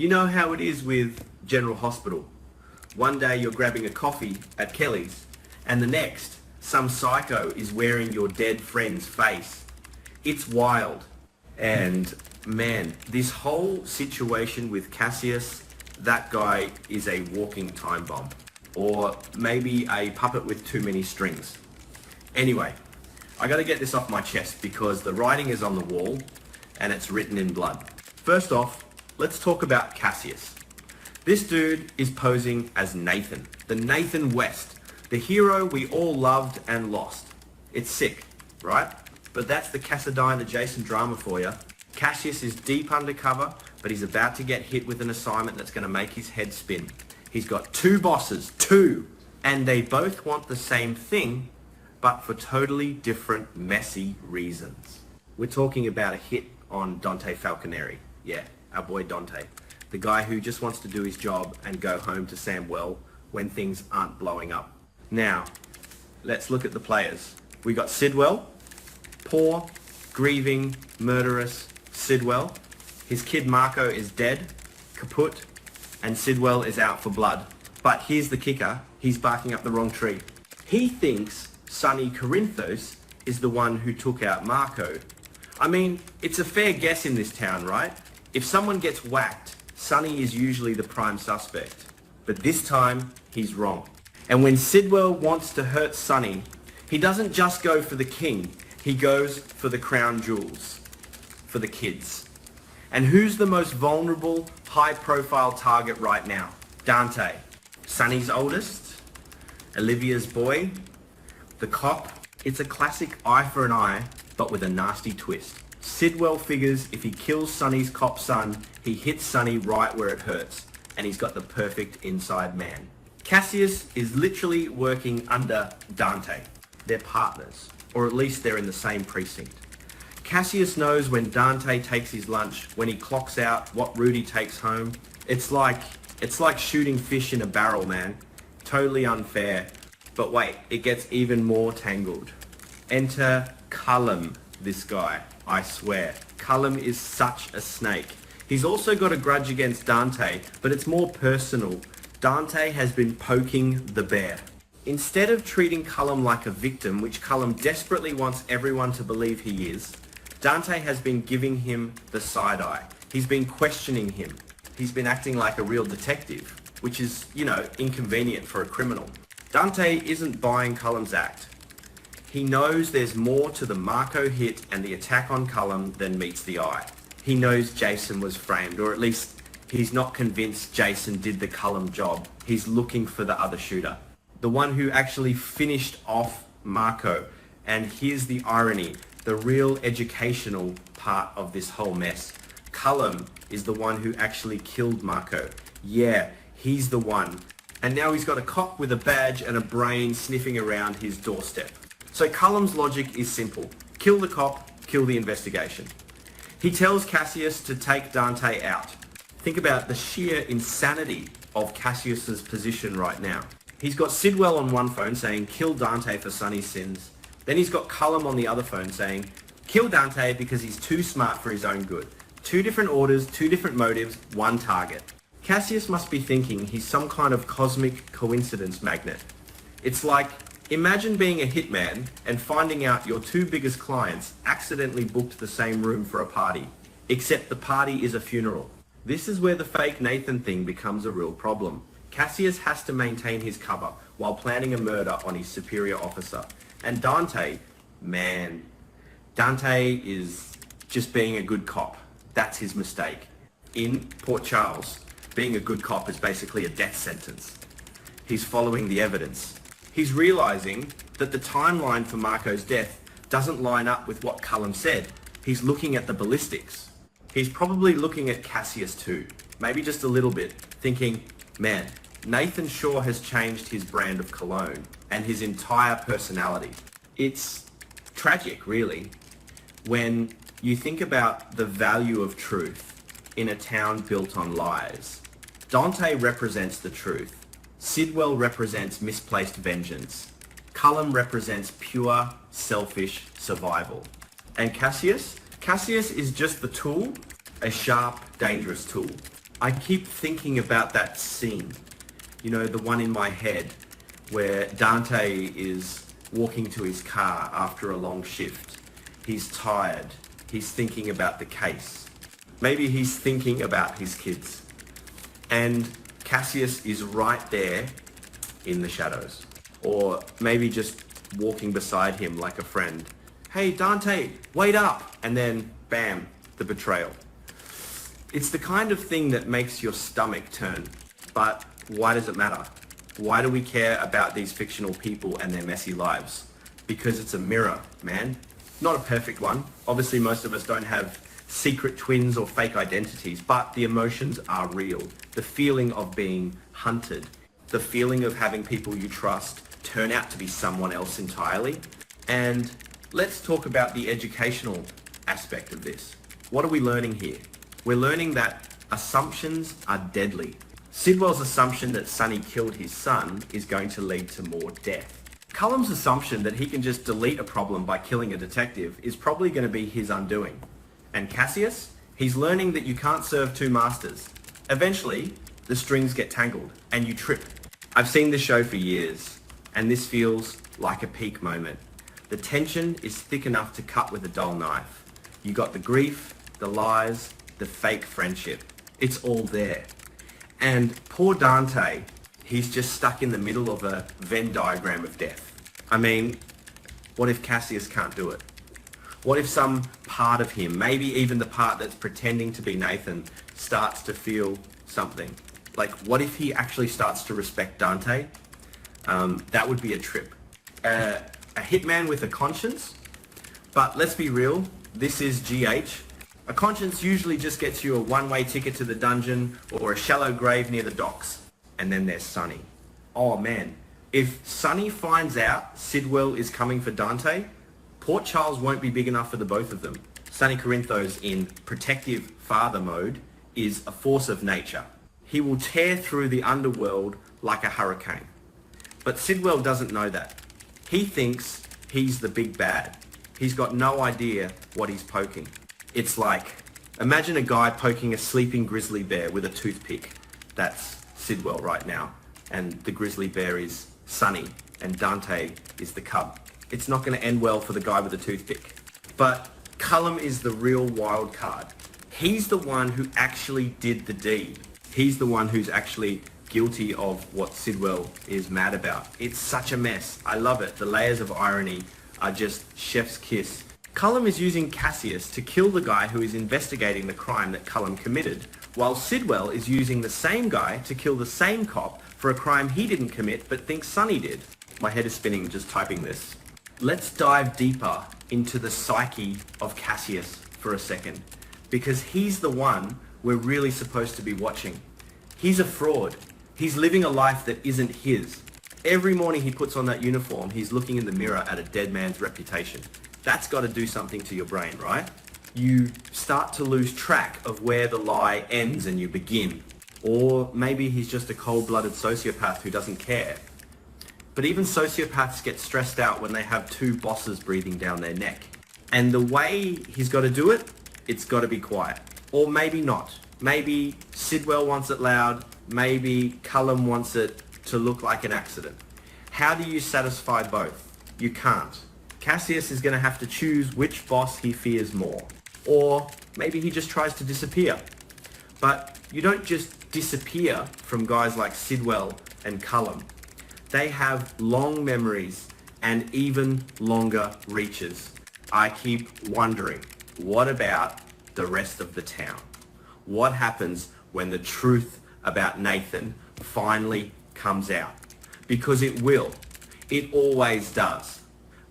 You know how it is with General Hospital. One day you're grabbing a coffee at Kelly's, and the next, some psycho is wearing your dead friend's face. It's wild. And man, this whole situation with Cassius, that guy is a walking time bomb. Or maybe a puppet with too many strings. Anyway, I gotta get this off my chest because the writing is on the wall and it's written in blood. First off, let's talk about Cassius. This dude is posing as Nathan, the Nathan West, the hero we all loved and lost. It's sick, right? But that's the Cassadine adjacent drama for you. Cassius is deep undercover, but he's about to get hit with an assignment that's going to make his head spin. He's got two bosses, and they both want the same thing, but for totally different, messy reasons. We're talking about a hit on Dante Falconeri. Yeah, our boy Dante. The guy who just wants to do his job and go home to Samwell when things aren't blowing up. Now, let's look at the players. We got Sidwell, poor, grieving, murderous Sidwell. His kid Marco is dead, kaput, and Sidwell is out for blood. But here's the kicker, he's barking up the wrong tree. He thinks Sonny Corinthos is the one who took out Marco. I mean, it's a fair guess in this town, right? If someone gets whacked, Sonny is usually the prime suspect. But this time, he's wrong. And when Sidwell wants to hurt Sonny, he doesn't just go for the king, he goes for the crown jewels, for the kids. And who's the most vulnerable, high-profile target right now? Dante, Sonny's oldest, Olivia's boy, the cop. It's a classic eye for an eye, but with a nasty twist. Sidwell figures if he kills Sonny's cop son, he hits Sonny right where it hurts, and he's got the perfect inside man. Cassius is literally working under Dante. They're partners, or at least they're in the same precinct. Cassius knows when Dante takes his lunch, when he clocks out, what route he takes home. It's like shooting fish in a barrel, man. Totally unfair. But wait, it gets even more tangled. Enter Cullum, this guy. I swear. Cullum is such a snake. He's also got a grudge against Dante, but it's more personal. Dante has been poking the bear. Instead of treating Cullum like a victim, which Cullum desperately wants everyone to believe he is, Dante has been giving him the side eye. He's been questioning him. He's been acting like a real detective, which is, inconvenient for a criminal. Dante isn't buying Cullum's act. He knows there's more to the Marco hit and the attack on Cullum than meets the eye. He knows Jason was framed, or at least he's not convinced Jason did the Cullum job. He's looking for the other shooter, the one who actually finished off Marco. And here's the irony, the real educational part of this whole mess. Cullum is the one who actually killed Marco. Yeah, he's the one. And now he's got a cop with a badge and a brain sniffing around his doorstep. So Cullum's logic is simple. Kill the cop, kill the investigation. He tells Cassius to take Dante out. Think about the sheer insanity of Cassius's position right now. He's got Sidwell on one phone saying, kill Dante for Sonny's sins. Then he's got Cullum on the other phone saying, kill Dante because he's too smart for his own good. Two different orders, two different motives, one target. Cassius must be thinking he's some kind of cosmic coincidence magnet. It's like, imagine being a hitman and finding out your two biggest clients accidentally booked the same room for a party, except the party is a funeral. This is where the fake Nathan thing becomes a real problem. Cassius has to maintain his cover while planning a murder on his superior officer. And Dante, man, Dante is just being a good cop. That's his mistake. In Port Charles, being a good cop is basically a death sentence. He's following the evidence. He's realizing that the timeline for Marco's death doesn't line up with what Cullum said. He's looking at the ballistics. He's probably looking at Cassius too, maybe just a little bit, thinking, man, Nathan sure has changed his brand of cologne and his entire personality. It's tragic, really, when you think about the value of truth in a town built on lies. Dante represents the truth. Sidwell represents misplaced vengeance. Cullum represents pure, selfish survival. And Cassius? Cassius is just the tool, a sharp, dangerous tool. I keep thinking about that scene, the one in my head where Dante is walking to his car after a long shift. He's tired. He's thinking about the case. Maybe he's thinking about his kids. And Cassius is right there in the shadows. Or maybe just walking beside him like a friend. Hey, Dante, wait up! And then, bam, the betrayal. It's the kind of thing that makes your stomach turn. But why does it matter? Why do we care about these fictional people and their messy lives? Because it's a mirror, man. Not a perfect one. Obviously, most of us don't have secret twins or fake identities, but the emotions are real. The feeling of being hunted, the feeling of having people you trust turn out to be someone else entirely. And let's talk about the educational aspect of this. What are we learning here? We're learning that assumptions are deadly. Sidwell's assumption that Sonny killed his son is going to lead to more death. Cullum's assumption that he can just delete a problem by killing a detective is probably going to be his undoing. And Cassius, he's learning that you can't serve two masters. Eventually, the strings get tangled and you trip. I've seen this show for years, and this feels like a peak moment. The tension is thick enough to cut with a dull knife. You got the grief, the lies, the fake friendship. It's all there. And poor Dante, he's just stuck in the middle of a Venn diagram of death. I mean, what if Cassius can't do it? What if some part of him, maybe even the part that's pretending to be Nathan, starts to feel something? Like, what if he actually starts to respect Dante? That would be a trip. A hitman with a conscience? But let's be real, this is GH. A conscience usually just gets you a one-way ticket to the dungeon or a shallow grave near the docks. And then there's Sonny. Oh man, if Sonny finds out Sidwell is coming for Dante, Port Charles won't be big enough for the both of them. Sonny Corinthos in protective father mode is a force of nature. He will tear through the underworld like a hurricane. But Sidwell doesn't know that. He thinks he's the big bad. He's got no idea what he's poking. It's like, imagine a guy poking a sleeping grizzly bear with a toothpick. That's Sidwell right now. And the grizzly bear is Sonny, and Dante is the cub. It's not going to end well for the guy with the toothpick. But Cullum is the real wild card. He's the one who actually did the deed. He's the one who's actually guilty of what Sidwell is mad about. It's such a mess. I love it. The layers of irony are just chef's kiss. Cullum is using Cassius to kill the guy who is investigating the crime that Cullum committed, while Sidwell is using the same guy to kill the same cop for a crime he didn't commit but thinks Sonny did. My head is spinning just typing this. Let's dive deeper into the psyche of Cassius for a second, because he's the one we're really supposed to be watching. He's a fraud. He's living a life that isn't his. Every morning he puts on that uniform, he's looking in the mirror at a dead man's reputation. That's got to do something to your brain, right? You start to lose track of where the lie ends and you begin. Or maybe he's just a cold-blooded sociopath who doesn't care. But even sociopaths get stressed out when they have two bosses breathing down their neck. And the way he's got to do it, it's got to be quiet. Or maybe not. Maybe Sidwell wants it loud. Maybe Cullum wants it to look like an accident. How do you satisfy both? You can't. Cassius is going to have to choose which boss he fears more. Or maybe he just tries to disappear. But you don't just disappear from guys like Sidwell and Cullum. They have long memories and even longer reaches. I keep wondering, what about the rest of the town? What happens when the truth about Nathan finally comes out? Because it will. It always does.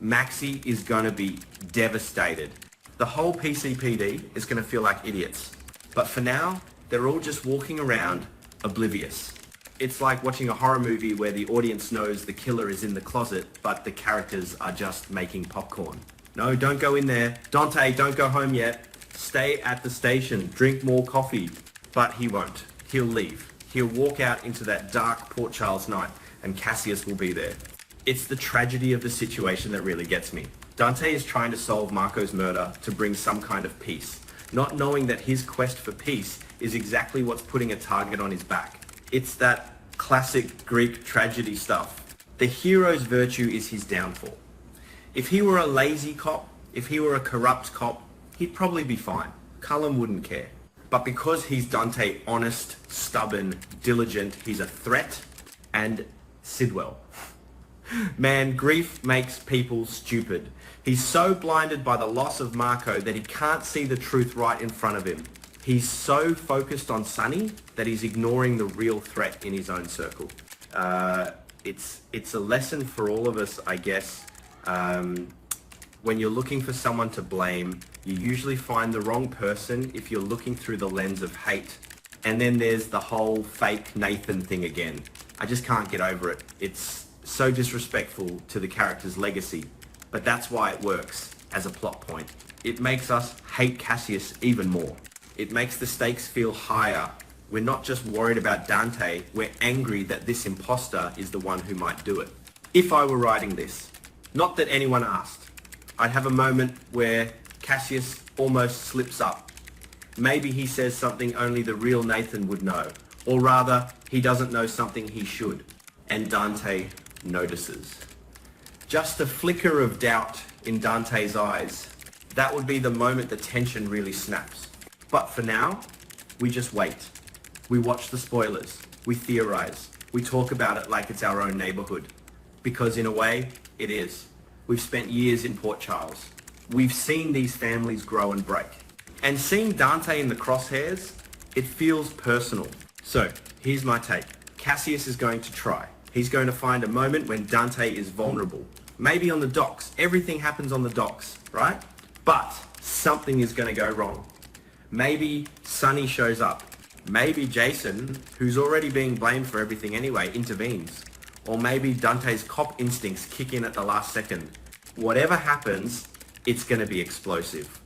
Maxie is going to be devastated. The whole PCPD is going to feel like idiots. But for now, they're all just walking around oblivious. It's like watching a horror movie where the audience knows the killer is in the closet, but the characters are just making popcorn. No, don't go in there. Dante, don't go home yet. Stay at the station. Drink more coffee. But he won't. He'll leave. He'll walk out into that dark Port Charles night, and Cassius will be there. It's the tragedy of the situation that really gets me. Dante is trying to solve Marco's murder to bring some kind of peace. not knowing that his quest for peace is exactly what's putting a target on his back. It's that classic Greek tragedy stuff. The hero's virtue is his downfall. If he were a lazy cop, if he were a corrupt cop, he'd probably be fine. Cullum wouldn't care. But because he's Dante, honest, stubborn, diligent, he's a threat. And Sidwell. Man, grief makes people stupid. He's so blinded by the loss of Marco that he can't see the truth right in front of him. He's so focused on Sonny that he's ignoring the real threat in his own circle. It's a lesson for all of us, I guess. When you're looking for someone to blame, you usually find the wrong person if you're looking through the lens of hate. And then there's the whole fake Nathan thing again. I just can't get over it. It's so disrespectful to the character's legacy, but that's why it works as a plot point. It makes us hate Cassius even more. It makes the stakes feel higher. We're not just worried about Dante, we're angry that this imposter is the one who might do it. If I were writing this, not that anyone asked, I'd have a moment where Cassius almost slips up. Maybe he says something only the real Nathan would know, or rather, he doesn't know something he should, and Dante notices. Just a flicker of doubt in Dante's eyes. That would be the moment the tension really snaps. But for now, we just wait. We watch the spoilers. We theorize. We talk about it like it's our own neighborhood. Because in a way, it is. We've spent years in Port Charles. We've seen these families grow and break. And seeing Dante in the crosshairs, it feels personal. So, here's my take. Cassius is going to try. He's going to find a moment when Dante is vulnerable. Maybe on the docks. Everything happens on the docks, right? But something is going to go wrong. Maybe Sonny shows up. Maybe Jason, who's already being blamed for everything anyway, intervenes. Or maybe Dante's cop instincts kick in at the last second. Whatever happens, it's going to be explosive.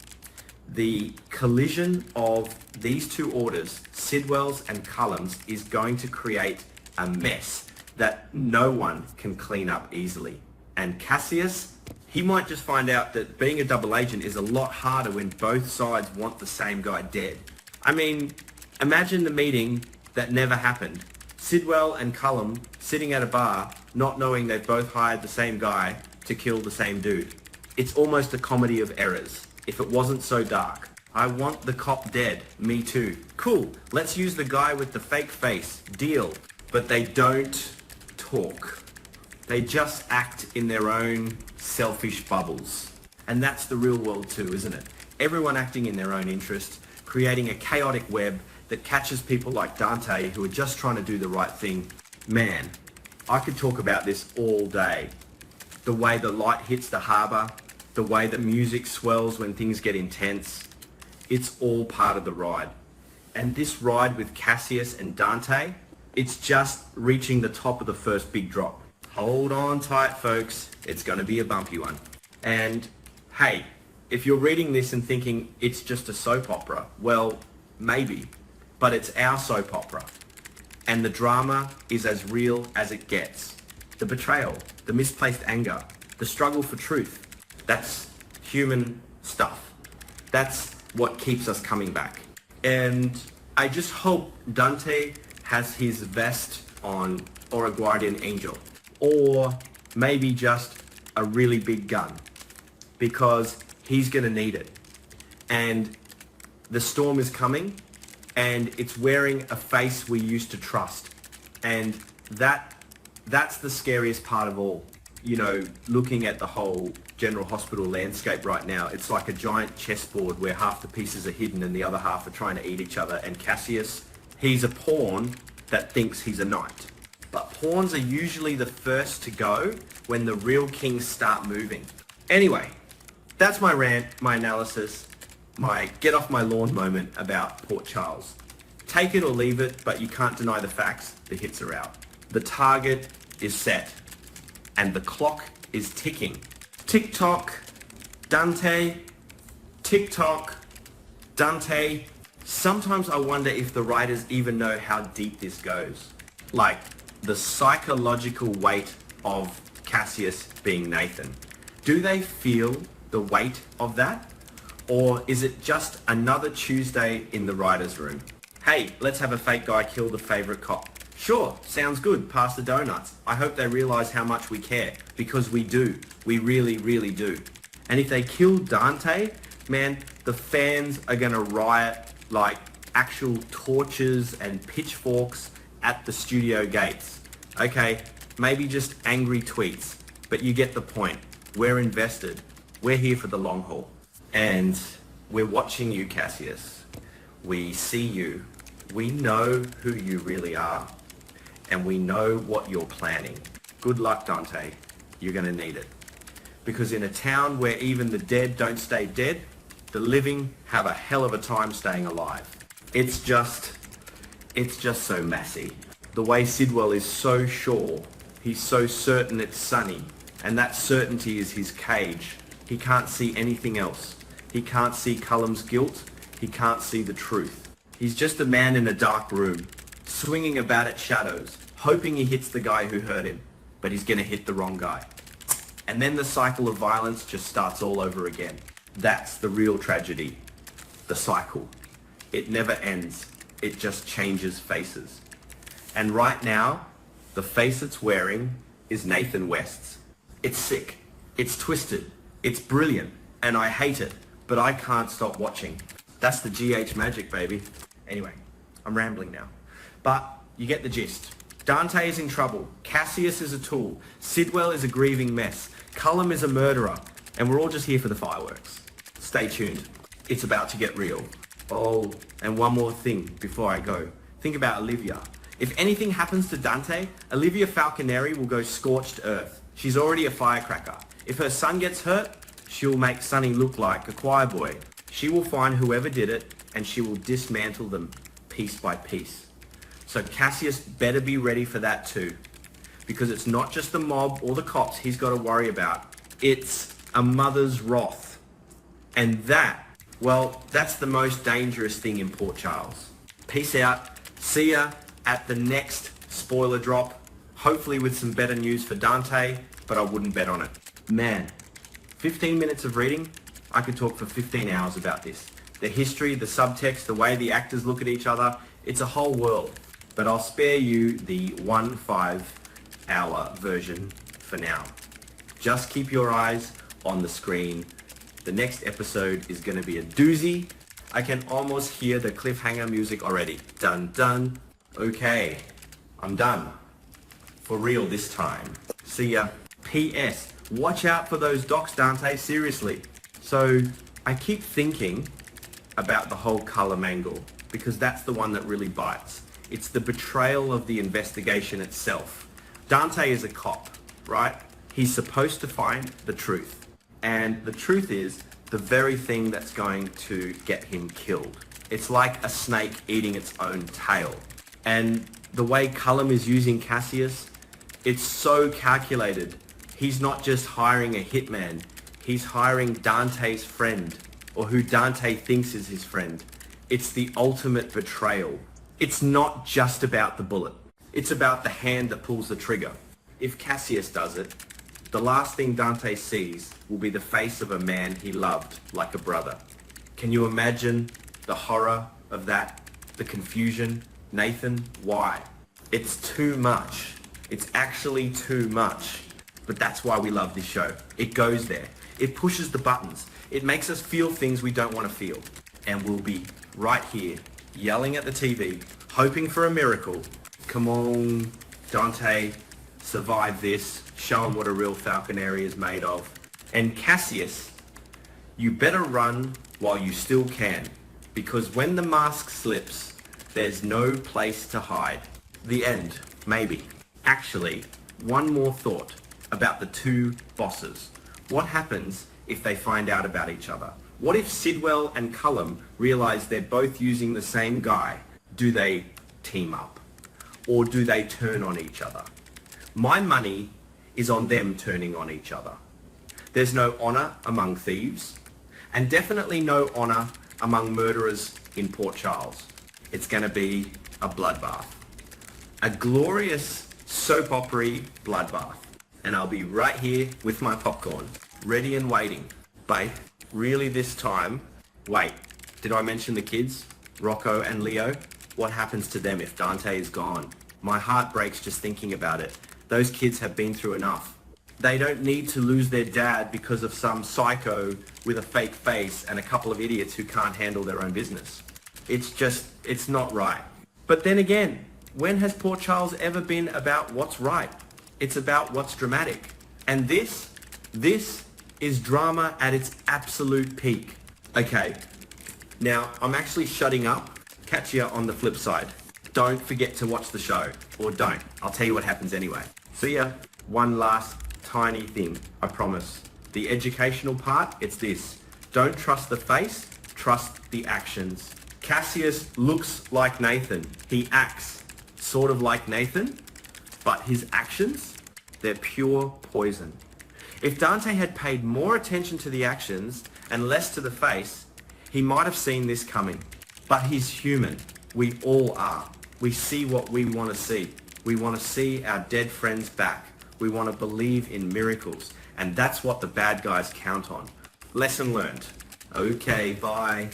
The collision of these two orders, Sidwell's and Cullum's, is going to create a mess that no one can clean up easily. And Cassius, he might just find out that being a double agent is a lot harder when both sides want the same guy dead. I mean, imagine the meeting that never happened. Sidwell and Cullum sitting at a bar, not knowing they've both hired the same guy to kill the same dude. It's almost a comedy of errors. If it wasn't so dark. I want the cop dead. Me too. Cool. Let's use the guy with the fake face. Deal. But they don't talk. They just act in their own selfish bubbles. And that's the real world too, isn't it? Everyone acting in their own interest, creating a chaotic web that catches people like Dante who are just trying to do the right thing. Man, I could talk about this all day. The way the light hits the harbour, the way that music swells when things get intense, it's all part of the ride. And this ride with Cassius and Dante, it's just reaching the top of the first big drop. Hold on tight, folks. It's going to be a bumpy one. And hey, if you're reading this and thinking it's just a soap opera, well, maybe, but it's our soap opera. And the drama is as real as it gets. The betrayal, the misplaced anger, the struggle for truth. That's human stuff. That's what keeps us coming back. And I just hope Dante has his vest on, or a guardian angel, or maybe just a really big gun, because he's gonna need it. And the storm is coming, and it's wearing a face we used to trust. And that's the scariest part of all. You know, looking at the whole General Hospital landscape right now, it's like a giant chessboard where half the pieces are hidden and the other half are trying to eat each other. And Cassius, he's a pawn that thinks he's a knight. But pawns are usually the first to go when the real kings start moving. Anyway, that's my rant, my analysis, my get off my lawn moment about Port Charles. Take it or leave it, but you can't deny the facts. The hits are out. The target is set. And the clock is ticking. Tick-tock, Dante, tick-tock, Dante. Sometimes I wonder if the writers even know how deep this goes. Like, the psychological weight of Cassius being Nathan. Do they feel the weight of that? Or is it just another Tuesday in the writer's room? Hey, let's have a fake guy kill the favorite cop. Sure, sounds good, pass the donuts. I hope they realize how much we care, because we do. We really, really do. And if they kill Dante, man, the fans are gonna riot like actual torches and pitchforks at the studio gates. Okay, maybe just angry tweets, but you get the point. We're invested. We're here for the long haul. And we're watching you, Cassius. We see you. We know who you really are. And we know what you're planning. Good luck, Dante. You're going to need it. Because in a town where even the dead don't stay dead, the living have a hell of a time staying alive. It's just so messy. The way Sidwell is so sure, he's so certain it's Sunny, and that certainty is his cage. He can't see anything else. He can't see Cullum's guilt. He can't see the truth. He's just a man in a dark room, swinging about at shadows, hoping he hits the guy who hurt him, but he's going to hit the wrong guy. And then the cycle of violence just starts all over again. That's the real tragedy. The cycle. It never ends. It just changes faces. And right now, the face it's wearing is Nathan West's. It's sick. It's twisted. It's brilliant. And I hate it. But I can't stop watching. That's the GH magic, baby. Anyway, I'm rambling now. But you get the gist. Dante is in trouble. Cassius is a tool. Sidwell is a grieving mess. Cullum is a murderer. And we're all just here for the fireworks. Stay tuned. It's about to get real. Oh, and one more thing before I go. Think about Olivia. If anything happens to Dante, Olivia Falconeri will go scorched earth. She's already a firecracker. If her son gets hurt, she'll make Sonny look like a choir boy. She will find whoever did it, and she will dismantle them piece by piece. So Cassius better be ready for that too. Because it's not just the mob or the cops he's got to worry about. It's a mother's wrath. And that, well, that's the most dangerous thing in Port Charles. Peace out. See ya at the next spoiler drop. Hopefully with some better news for Dante, but I wouldn't bet on it. Man, 15 minutes of reading, I could talk for 15 hours about this. The history, the subtext, the way the actors look at each other, it's a whole world. But I'll spare you the 5-hour version for now. Just keep your eyes on the screen. The next episode is going to be a doozy. I can almost hear the cliffhanger music already. Dun dun. Okay, I'm done. For real this time. See ya. P.S. Watch out for those docs, Dante, seriously. So, I keep thinking about the whole Cullum angle, because that's the one that really bites. It's the betrayal of the investigation itself. Dante is a cop, right? He's supposed to find the truth. And the truth is the very thing that's going to get him killed. It's like a snake eating its own tail. And the way Cullum is using Cassius, it's so calculated. He's not just hiring a hitman. He's hiring Dante's friend, or who Dante thinks is his friend. It's the ultimate betrayal. It's not just about the bullet. It's about the hand that pulls the trigger. If Cassius does it, the last thing Dante sees will be the face of a man he loved like a brother. Can you imagine the horror of that? The confusion? Nathan, why? It's too much. It's actually too much. But that's why we love this show. It goes there. It pushes the buttons. It makes us feel things we don't want to feel. And we'll be right here, yelling at the TV, hoping for a miracle. Come on, Dante, survive this. Show him what a real Falconeri is made of. And Cassius, you better run while you still can. Because when the mask slips, there's no place to hide. The end, maybe. Actually, one more thought about the two bosses. What happens if they find out about each other? What if Sidwell and Cullum realize they're both using the same guy? Do they team up? Or do they turn on each other? My money is on them turning on each other. There's no honor among thieves, and definitely no honor among murderers in Port Charles. It's going to be a bloodbath. A glorious soap opera bloodbath. And I'll be right here with my popcorn, ready and waiting. But really this time, Wait, did I mention the kids? Rocco and Leo? What happens to them if Dante is gone? My heart breaks just thinking about it. Those kids have been through enough. They don't need to lose their dad because of some psycho with a fake face and a couple of idiots who can't handle their own business. It's not right. But then again, when has Port Charles ever been about what's right? It's about what's dramatic. And this is drama at its absolute peak. Okay, now I'm actually shutting up. Catch you on the flip side. Don't forget to watch the show. Or don't. I'll tell you what happens anyway. See ya. One last tiny thing, I promise. The educational part, it's this. Don't trust the face, trust the actions. Cassius looks like Nathan. He acts sort of like Nathan, but his actions, they're pure poison. If Dante had paid more attention to the actions and less to the face, he might have seen this coming. But he's human. We all are. We see what we want to see. We want to see our dead friends back. We want to believe in miracles. And that's what the bad guys count on. Lesson learned. Okay, bye.